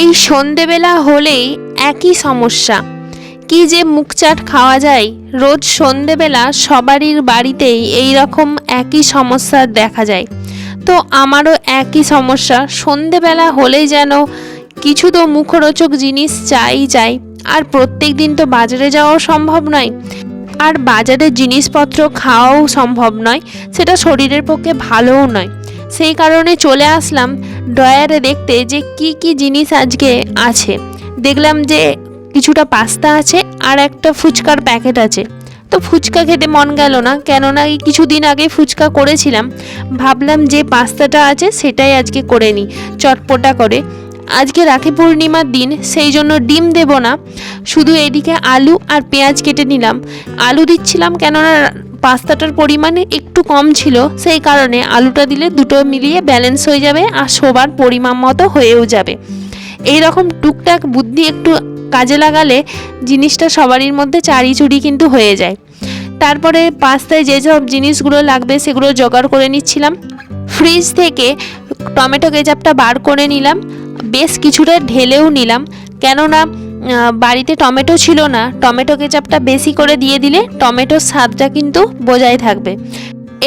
এই সন্ধেবেলা হলেই একই সমস্যা, কি যে মুখ চাট খাওয়া যায়। রোজ সন্ধেবেলা সবারই বাড়িতেই এই রকম একই সমস্যা দেখা যায়। তো আমারও একই সমস্যা, সন্ধেবেলা হলেই যেন কিছু তো মুখরোচক জিনিস চাই। আর প্রত্যেক দিন তো বাজারে যাওয়াও সম্ভব নয়, আর বাজারের জিনিসপত্র খাওয়াও সম্ভব নয়, সেটা শরীরের পক্ষে ভালোও নয়। সেই কারণে চলে আসলাম ড্রয়ারে দেখতে যে কি কি জিনিস আজকে আছে। দেখলাম যে কিছুটা পাস্তা আছে আর একটা ফুচকার প্যাকেট আছে। তো ফুচকা খেতে মন গেল না, কেননা কিছুদিন আগে ফুচকা করেছিলাম। ভাবলাম যে পাস্তাটা আছে সেটাই আজকে করে নিই চটপটা করে। আজকে রাখি পূর্ণিমার দিন, সেই জন্য ডিম দেব না, শুধু এদিকে আলু আর পেঁয়াজ কেটে নিলাম। আলু দিচ্ছিলাম কেননা পাস্তাটার পরিমাণ একটু কম ছিল, সেই কারণে আলুটা দিলে দুটো মিলিয়ে ব্যালেন্স হয়ে যাবে আর সবার পরিমাণ মতো হয়েও যাবে। এই রকম টুকটাক বুদ্ধি একটু কাজে লাগালে জিনিসটা সবারই মধ্যে চাড়িচুড়ি কিন্তু হয়ে যায়। তারপরে পাস্তায় যেসব জিনিসগুলো লাগবে সেগুলো জোগাড় করে নিচ্ছিলাম। ফ্রিজ থেকে টমেটো কেচাপটা বার করে নিলাম, বেশ কিছুটা ঢেলেও নিলাম, কেননা বাড়িতে টমেটো ছিল না। টমেটো কেচাপটা বেশি করে দিয়ে দিলে টমেটোর স্বাদটা কিন্তু বজায় থাকবে।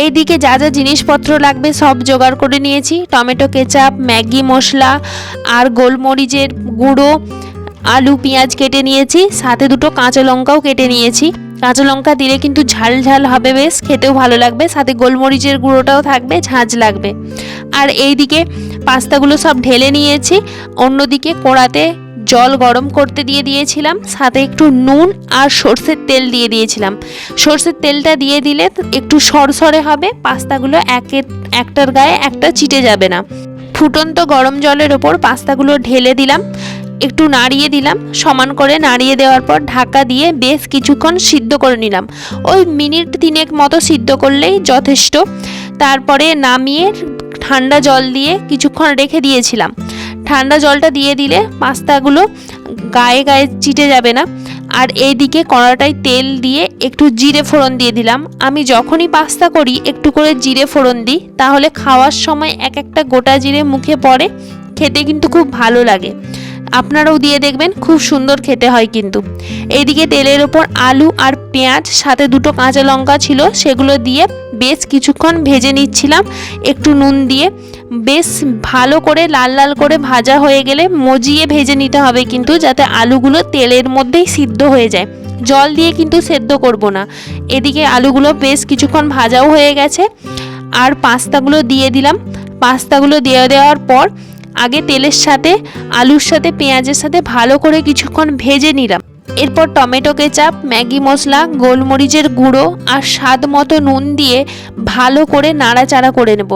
এইদিকে যা যা জিনিসপত্র লাগবে সব জোগাড় করে নিয়েছি। টমেটো কেচাপ, ম্যাগি মশলা আর গোলমরিচের গুঁড়ো, আলু পেঁয়াজ কেটে নিয়েছি, সাথে দুটো কাঁচা লঙ্কাও কেটে নিয়েছি। কাঁচা লঙ্কা দিলে কিন্তু ঝাল ঝাল হবে, বেশ খেতেও ভালো লাগবে, সাথে গোলমরিচের গুঁড়োটাও থাকবে, ঝাঁঝ লাগবে। আর এইদিকে পাস্তাগুলো সব ঢেলে নিয়েছি। অন্যদিকে কড়াতে জল গরম করতে দিয়ে দিয়েছিলাম, সাথে একটু নুন আর সর্ষের তেল দিয়ে দিয়েছিলাম। সর্ষের তেলটা দিয়ে দিলে একটু সরসরে হবে, পাস্তাগুলো একটার গায়ে একটা চিটে যাবে না। ফুটন্ত গরম জলের ওপর পাস্তাগুলো ঢেলে দিলাম, একটু নাড়িয়ে দিলাম। সমান করে নাড়িয়ে দেওয়ার পর ঢাকা দিয়ে বেশ কিছুক্ষণ সিদ্ধ করে নিলাম। ওই মিনিট 3 মতো সিদ্ধ করলেই যথেষ্ট। তারপরে নামিয়ে ঠান্ডা জল দিয়ে কিছুক্ষণ রেখে দিয়েছিলাম। ঠান্ডা জলটা দিয়ে দিলে পাস্তাগুলো গায়ে গায়ে চিটে যাবে না। আর এইদিকে কড়াটায় তেল দিয়ে একটু জিরে ফোড়ন দিয়ে দিলাম। আমি যখনই পাস্তা করি একটু করে জিরে ফোড়ন দিই, তাহলে খাওয়ার সময় এক একটা গোটা জিরে মুখে পড়ে, খেতে কিন্তু খুব ভালো লাগে। আপনারাও দিয়ে দেখবেন, খুব সুন্দর খেতে হয় কিন্তু। এইদিকে তেলের ওপর আলু আর পেঁয়াজ, সাথে দুটো কাঁচা লঙ্কা ছিল, সেগুলো দিয়ে বেশ কিছুক্ষণ ভেজে নিচ্ছিলাম একটু নুন দিয়ে। বেশ ভালো করে লাল লাল করে ভাজা হয়ে গেলে মজিয়ে ভেজে নিতে হবে কিন্তু, যাতে আলুগুলো তেলের মধ্যেই সিদ্ধ হয়ে যায়। জল দিয়ে কিন্তু সেদ্ধ করব না। এদিকে আলুগুলো বেশ কিছুক্ষণ ভাজাও হয়ে গেছে, আর পাস্তাগুলো দিয়ে দিলাম। পাস্তাগুলো দিয়ে দেওয়ার পর আগে তেলের সাথে আলুর সাথে পেঁয়াজের সাথে ভালো করে কিছুক্ষণ ভেজে নিলাম। এরপর টমেটো কেচাপ, ম্যাগি মশলা, গোলমরিচের গুঁড়ো আর স্বাদ মতো নুন দিয়ে ভালো করে নাড়াচাড়া করে নেব।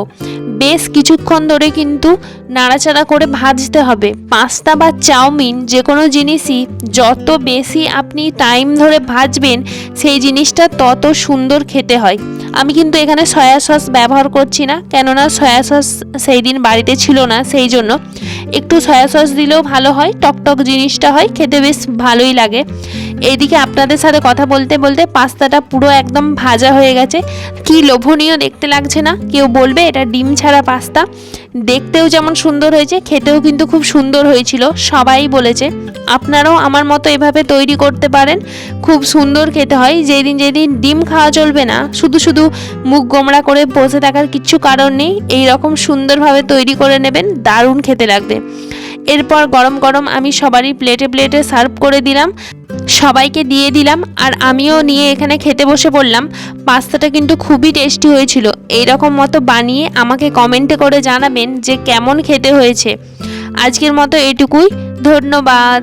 বেশ কিছুক্ষণ ধরে কিন্তু নাড়াচাড়া করে ভাজতে হবে। পাস্তা বা চাউমিন যে কোনো জিনিসই যত বেশি আপনি টাইম ধরে ভাজবেন, সেই জিনিসটা তত সুন্দর খেতে হয়। আমি কিন্তু এখানে সয়া সস ব্যবহার করছি না, কেননা সয়া সস সেই দিন বাড়িতে ছিল না, সেই জন্য একটু সয়া সস দিলেও ভালো হয়, টকটক জিনিসটা হয়, খেতে বেশ ভালোই লাগে। এইদিকে আপনাদের সাথে কথা বলতে বলতে পাস্তাটা পুরো একদম ভাজা হয়ে গেছে। কি লোভনীয় দেখতে লাগছে না? কেউ বলবে এটা ডিম ছাড়া পাস্তা। দেখতেও যেমন সুন্দর হয়েছে, খেতেও কিন্তু খুব সুন্দর হয়েছিল, সবাই বলেছে। আপনারাও আমার মতো এভাবে তৈরি করতে পারেন, খুব সুন্দর খেতে হয়। যেদিন ডিম খাওয়া চলবে না, শুধু মুখ গোমড়া করে বসে থাকার কিচ্ছু কারণ নেই, এই রকম সুন্দরভাবে তৈরি করে নেবেন, দারুণ খেতে লাগবে। এরপর গরম গরম আমি সবারই প্লেটে প্লেটে সার্ভ করে দিলাম, সবাইকে দিয়ে দিলাম, আর আমিও নিয়ে এখানে খেতে বসে পড়লাম। পাস্তাটা কিন্তু খুবই টেস্টি হয়েছিল। এই রকম মতো বানিয়ে আমাকে কমেন্টে করে জানাবেন যে কেমন খেতে হয়েছে। আজকের মতো এটুকুই, ধন্যবাদ।